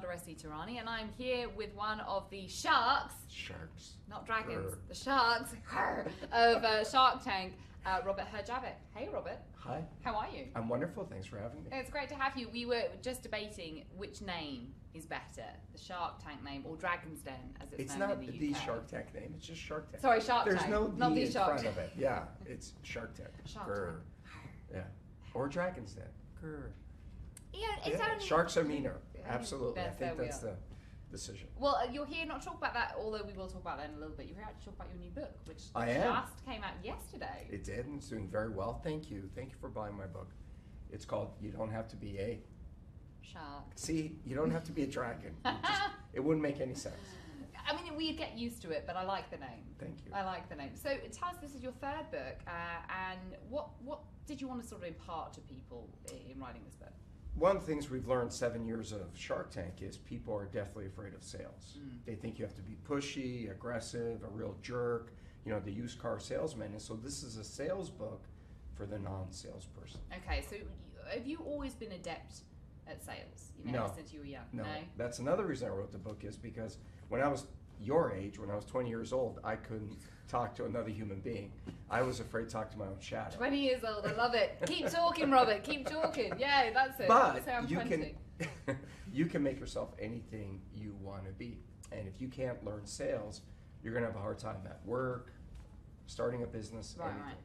Nodaresi Tirani, and I'm here with one of the sharks, not dragons, the sharks of Shark Tank, Robert Herjavec. Hey, Robert. Hi. How are you? I'm wonderful. Thanks for having me. It's great to have you. We were just debating which name is better, the Shark Tank name or Dragon's Den, as it's known in the UK. It's not the Shark Tank name. It's just Shark Tank. Sorry, Shark There's Tank. no not D the in Shark front Tank. of it. Yeah, it's Shark Tank. Shark Grr. Tank. Yeah. Or Dragon's Den. Grr. Yeah, it's only... Sharks are meaner. Absolutely. I think there that's the decision. Well, you're here not to talk about that, although we will talk about that in a little bit. You're here to talk about your new book, which just came out yesterday. It did, and it's doing very well. Thank you. Thank you for buying my book. It's called You Don't Have to Be a Shark. See, you don't have to be a dragon. It wouldn't make any sense. I mean, we get used to it, but I like the name. Thank you. I like the name. So tell us, this is your third book, and what did you want to sort of impart to people in writing this book? One of the things we've learned 7 years of Shark Tank is people are deathly afraid of sales. They think you have to be pushy, aggressive, a real jerk, the used car salesman. And so this is a sales book for the non-salesperson. Okay, so have you always been adept at sales? No. Ever since you were young? No. That's another reason I wrote the book, is because when I was your age, when I was 20 years old, I couldn't talk to another human being. I was afraid to talk to my own shadow. 20 years old, I love it. Keep talking, Robert, keep talking. Yeah, that's it. But I'm you 20. you can make yourself anything you want to be. And if you can't learn sales, you're going to have a hard time at work, starting a business, Right. anything.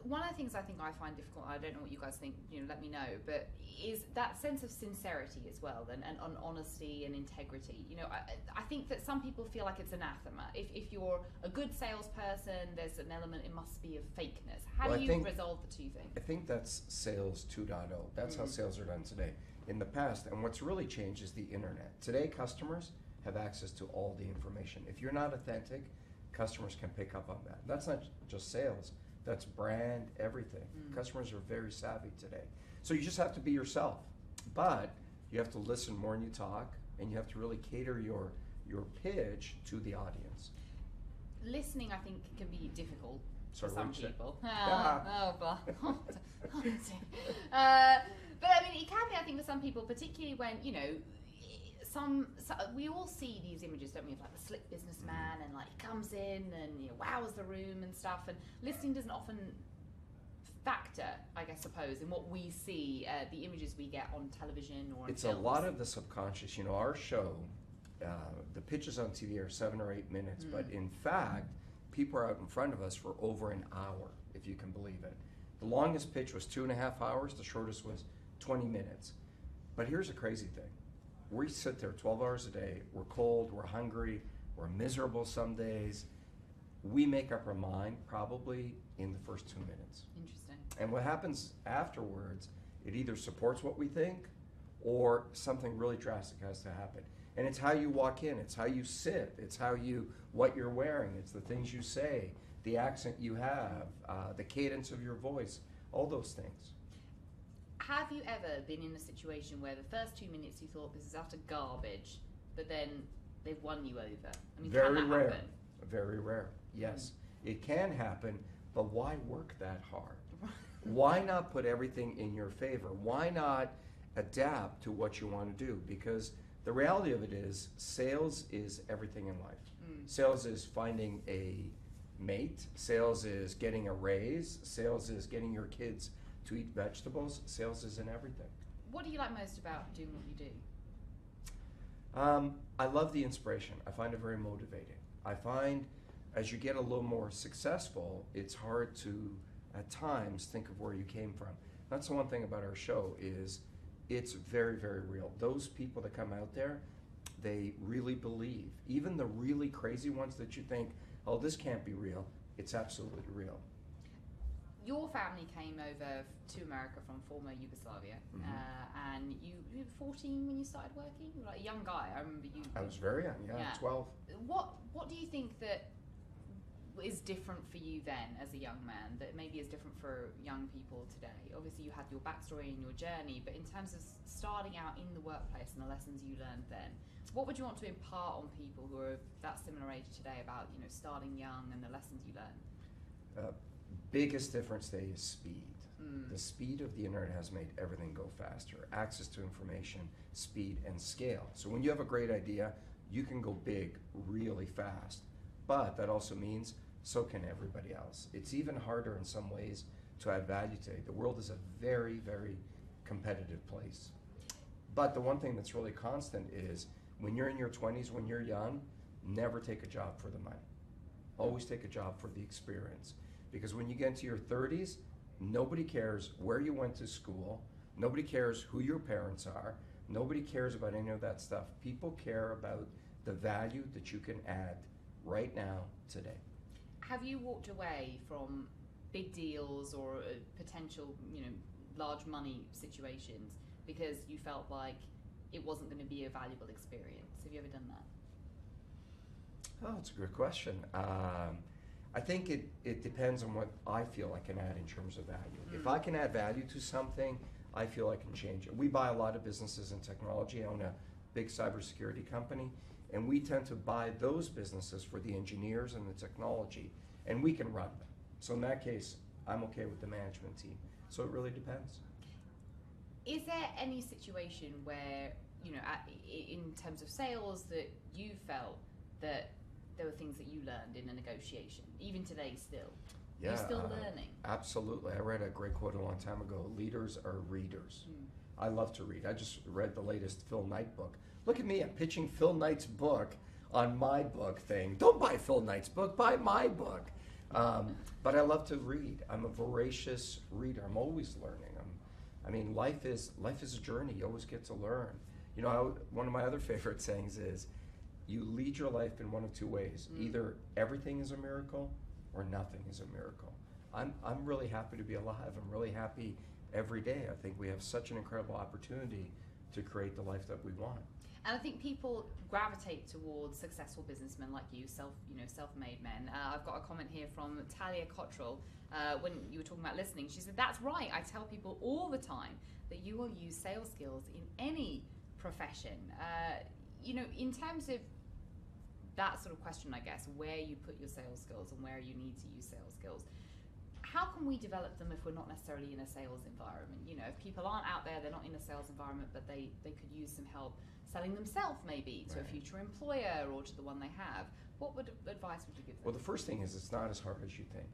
One of the things I think I find difficult, I don't know what you guys think, let me know, but is that sense of sincerity as well, and honesty and integrity. I think that some people feel like it's anathema. If you're a good salesperson, there's an element, it must be of fakeness. How do you resolve the two things? I think that's sales 2.0. That's how sales are done today. In the past, and what's really changed is the internet. Today, customers have access to all the information. If you're not authentic, customers can pick up on that. That's not just sales. That's brand, everything. Customers are very savvy today. So you just have to be yourself. But you have to listen more than you talk, and you have to really cater your pitch to the audience. Listening, I think, can be difficult for Sorry, some what did you say? people. But I mean, it can be, I think, for some people, particularly when, we all see these images, don't we, of like the slick businessman, and like he comes in and wows the room and stuff, and listening doesn't often factor, I suppose, in what we see, the images we get on television or in It's films. a lot of the subconscious. Our show, the pitches on TV are 7 or 8 minutes, but in fact, people are out in front of us for over an hour, if you can believe it. The longest pitch was 2.5 hours, the shortest was 20 minutes. But here's a crazy thing. We sit there 12 hours a day, we're cold, we're hungry, we're miserable some days. We make up our mind probably in the first 2 minutes. Interesting. And what happens afterwards, it either supports what we think or something really drastic has to happen. And it's how you walk in, it's how you sit, it's what you're wearing, it's the things you say, the accent you have, the cadence of your voice, all those things. Have you ever been in a situation where the first 2 minutes you thought this is utter garbage, but then they've won you over? I mean, Very can that rare. happen? Very rare. Yes, it can happen, but why work that hard? Why not put everything in your favor? Why not adapt to what you want to do? Because the reality of it is, sales is everything in life. Sales is finding a mate. Sales is getting a raise. Sales is getting your kids to eat vegetables. Sales is in everything. What do you like most about doing what you do? I love the inspiration. I find it very motivating. I find as you get a little more successful, it's hard to, at times, think of where you came from. That's the one thing about our show is it's very, very real. Those people that come out there, they really believe. Even the really crazy ones that you think, oh, this can't be real, it's absolutely real. Your family came over to America from former Yugoslavia, and you were 14 when you started working? You were like a young guy, I remember you. I was very young, 12. What do you think that is different for you then as a young man that maybe is different for young people today? Obviously you had your backstory and your journey, but in terms of starting out in the workplace and the lessons you learned then, what would you want to impart on people who are of that similar age today about starting young and the lessons you learned? Biggest difference today is speed. The speed of the internet has made everything go faster. Access to information, speed, and scale. So when you have a great idea, you can go big really fast. But that also means so can everybody else. It's even harder in some ways to add value today. The world is a very, very competitive place. But the one thing that's really constant is when you're in your 20s, when you're young, never take a job for the money. Always take a job for the experience. Because when you get into your 30s, nobody cares where you went to school. Nobody cares who your parents are. Nobody cares about any of that stuff. People care about the value that you can add right now, today. Have you walked away from big deals or potential, large money situations because you felt like it wasn't going to be a valuable experience? Have you ever done that? Oh, that's a good question. I think it depends on what I feel I can add in terms of value. If I can add value to something, I feel I can change it. We buy a lot of businesses in technology. I own a big cybersecurity company, and we tend to buy those businesses for the engineers and the technology, and we can run them. So in that case, I'm okay with the management team. So it really depends. Is there any situation where, in terms of sales, that you felt that there were things that you learned in a negotiation, even today still? Yeah, You're still learning. Absolutely. I read a great quote a long time ago, leaders are readers. I love to read. I just read the latest Phil Knight book. Look at me, I'm pitching Phil Knight's book on my book thing. Don't buy Phil Knight's book, buy my book. But I love to read. I'm a voracious reader. I'm always learning. Life is a journey. You always get to learn. One of my other favorite sayings is, you lead your life in one of two ways. Either everything is a miracle or nothing is a miracle. I'm really happy to be alive. I'm really happy every day. I think we have such an incredible opportunity to create the life that we want. And I think people gravitate towards successful businessmen like you, self-made men. I've got a comment here from Talia Cottrell. When you were talking about listening, she said, "That's right. I tell people all the time that you will use sales skills in any profession." In terms of that sort of question, I guess, where you put your sales skills and where you need to use sales skills, how can we develop them if we're not necessarily in a sales environment? If people aren't out there, they're not in a sales environment, but they could use some help selling themselves maybe to a future employer or to the one they have. What advice would you give them? Well, the first thing is it's not as hard as you think.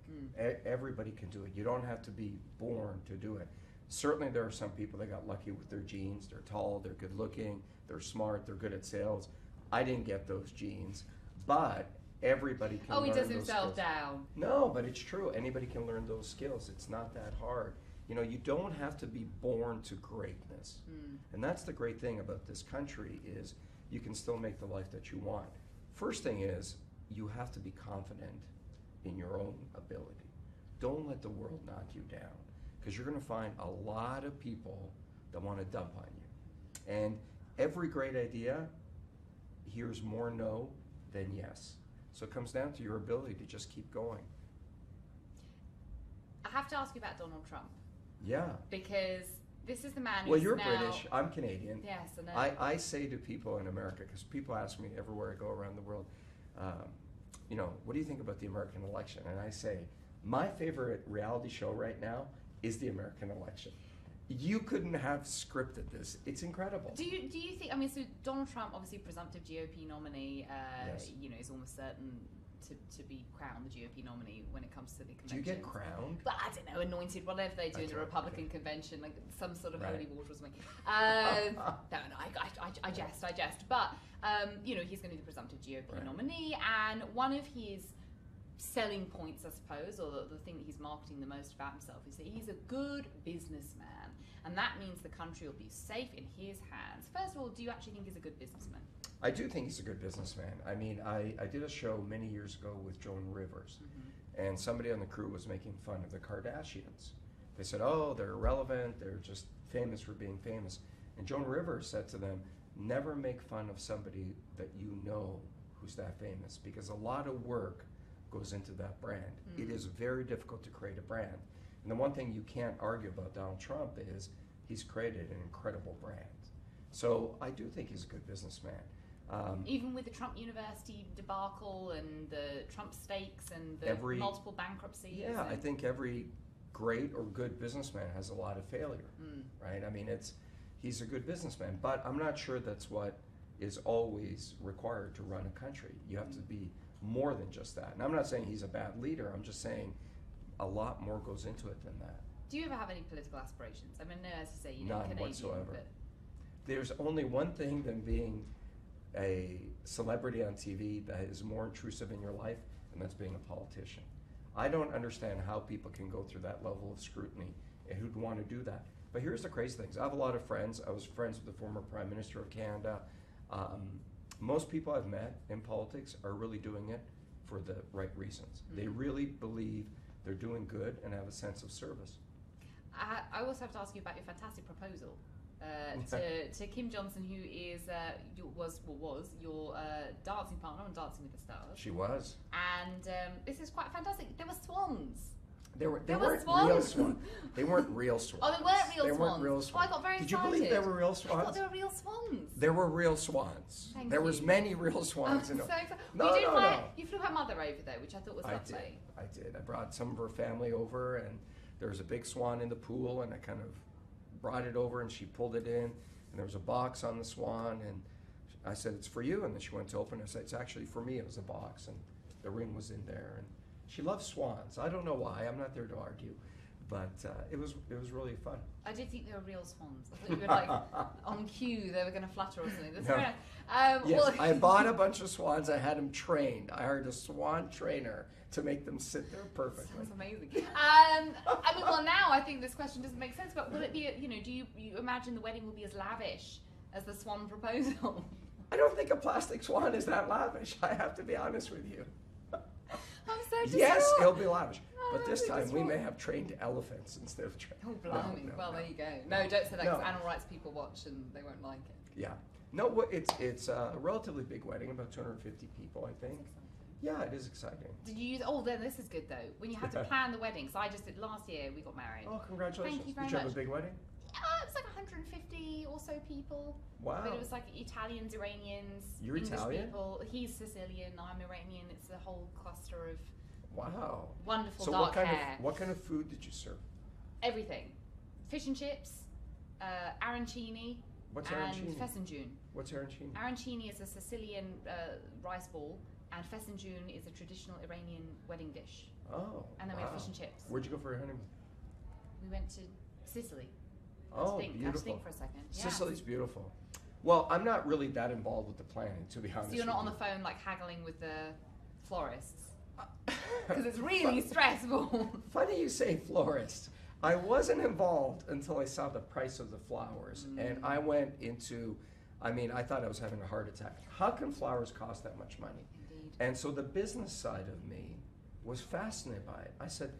Everybody can do it. You don't have to be born to do it. Certainly there are some people that got lucky with their genes. They're tall, they're good looking, they're smart, they're good at sales. I didn't get those genes, but everybody can learn those skills. Oh, he does himself down. No, but it's true. Anybody can learn those skills. It's not that hard. You don't have to be born to greatness. And that's the great thing about this country is you can still make the life that you want. First thing is you have to be confident in your own ability. Don't let the world knock you down, because you're going to find a lot of people that want to dump on you. And every great idea hears more no than yes. So it comes down to your ability to just keep going. I have to ask you about Donald Trump. Yeah. Because this is the man who's Well, you're now... British, I'm Canadian. Yes, I know. I say to people in America, because people ask me everywhere I go around the world, what do you think about the American election? And I say, my favorite reality show right now is the American election. You couldn't have scripted this. It's incredible. Do you think, so Donald Trump, obviously presumptive GOP nominee, Yes. Is almost certain to be crowned the GOP nominee when it comes to the convention. Do you get crowned? But I don't know, anointed, whatever they do in a Republican convention, like some sort of holy water or something. No, I jest. But, he's going to be the presumptive GOP nominee, and one of his selling points, I suppose, or the thing that he's marketing the most about himself is that he's a good businessman, and that means the country will be safe in his hands. First of all, do you actually think he's a good businessman? I do think he's a good businessman. I did a show many years ago with Joan Rivers, and somebody on the crew was making fun of the Kardashians. They said, oh, they're irrelevant, they're just famous for being famous. And Joan Rivers said to them, never make fun of somebody that you know who's that famous, because a lot of work goes into that brand. It is very difficult to create a brand. And the one thing you can't argue about Donald Trump is he's created an incredible brand. So I do think he's a good businessman. Even with the Trump University debacle and the Trump stakes and the multiple bankruptcies? Yeah, I think every great or good businessman has a lot of failure, right? I mean, he's a good businessman, but I'm not sure that's what is always required to run a country. You have to be more than just that. And I'm not saying he's a bad leader. I'm just saying a lot more goes into it than that. Do you ever have any political aspirations? I mean, no, as you say, you know, None Canadian, whatsoever. but There's only one thing than being a celebrity on TV that is more intrusive in your life, and that's being a politician. I don't understand how people can go through that level of scrutiny and who'd want to do that. But here's the crazy things. I have a lot of friends. I was friends with the former Prime Minister of Canada. Most people I've met in politics are really doing it for the right reasons. They really believe they're doing good and have a sense of service. I also have to ask you about your fantastic proposal to Kim Johnson, who is was your dancing partner on Dancing with the Stars. She was. And this is quite fantastic. There were swans. They weren't real swans. They weren't real swans. Oh, they weren't real swans. They weren't real swans. Oh, I got very excited. Did you believe there were real swans? I thought there were real swans. There were real swans. There was many real swans. I'm so excited. No. You flew her mother over though, which I thought was lovely. I did. I brought some of her family over, and there was a big swan in the pool, and I kind of brought it over, and she pulled it in, and there was a box on the swan, and I said, "It's for you," and then she went to open it. I said, "It's actually for me." It was a box, and the ring was in there, and she loves swans. I don't know why. I'm not there to argue, but it was really fun. I did think they were real swans. I thought you were like on cue. They were going to flutter or something. That's No. very nice. Yes, Well, I bought a bunch of swans. I had them trained. I hired a swan trainer to make them sit there perfectly. Sounds amazing. I mean, well, now I think this question doesn't make sense. But will it be? Do you imagine the wedding will be as lavish as the Swan Proposal? I don't think a plastic swan is that lavish. I have to be honest with you. I'm so distraught. Yes, it'll be lavish. Oh, But this I'm time we distraught. may have trained elephants instead of trained. Oh, blimey. No, Well, there you go. No, don't say that No. because animal rights people watch and they won't like it. Yeah. No, it's a relatively big wedding, about 250 people, I think. Yeah, it is exciting. Did you use? Oh, then this is good though. When you had to plan the wedding, so I just did last year. We got married. Oh, congratulations. Thank you very Did you have much. a big wedding? It was like 150 or so people. Wow. But it was like Italians, Iranians, You're English Italian? people. He's Sicilian, I'm Iranian. It's a whole cluster of Wow. wonderful So dark hair. what kind of food did you serve? Everything. Fish and chips, arancini, What's and arancini? fesanjoon. What's arancini? Arancini is a Sicilian rice ball, and fesanjoon is a traditional Iranian wedding dish. Oh, And then we wow. had fish and chips. Where'd you go for your honeymoon? We went to Sicily. Oh, I had to beautiful. think for a second. Yeah. Sicily's beautiful. Well, I'm not really that involved with the planning, to be honest. So you're not on the phone like haggling with the florists? Because it's really stressful. Funny you say florist. I wasn't involved until I saw the price of the flowers. And I went into, I thought I was having a heart attack. How can flowers cost that much money? Indeed. And so the business side of me was fascinated by it. I said,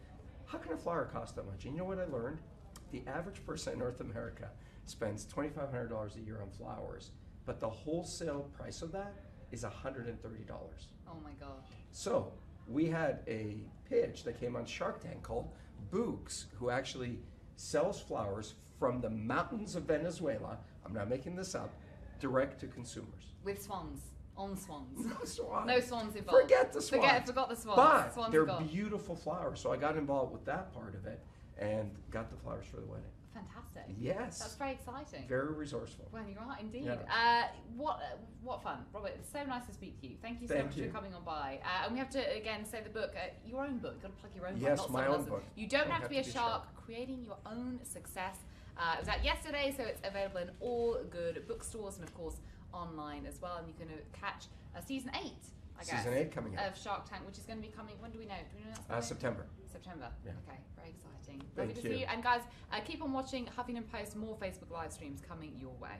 how can a flower cost that much? And you know what I learned? The average person in North America spends $2,500 a year on flowers, but the wholesale price of that is $130. Oh my gosh. So we had a pitch that came on Shark Tank called Books, who actually sells flowers from the mountains of Venezuela, I'm not making this up, direct to consumers. With swans. On swans. No swans. No swans involved. Forget the swans. Forgot the swans. But Swans they're are gone. beautiful flowers, so I got involved with that part of it and got the flowers for the wedding. Fantastic. Yes. That's very exciting. Very resourceful. Well, you are indeed. Yeah. What fun, Robert. It's so nice to speak to you. Thank you so Thank much you. for coming on by. And we have to again say the book, your own book. You've got to plug your own book. Yes, not my someone own else's. book. You don't have to be a shark. shark. Creating your own success. It was out yesterday, so it's available in all good bookstores and of course online as well. And you can catch season 8. I guess. Season 8 coming up. Of Shark Tank, which is going to be coming. When do we know? Do we know that's September. September. Yeah. Okay, very exciting. Thank Lovely to you. see you. And guys, keep on watching Huffington Post. More Facebook live streams coming your way.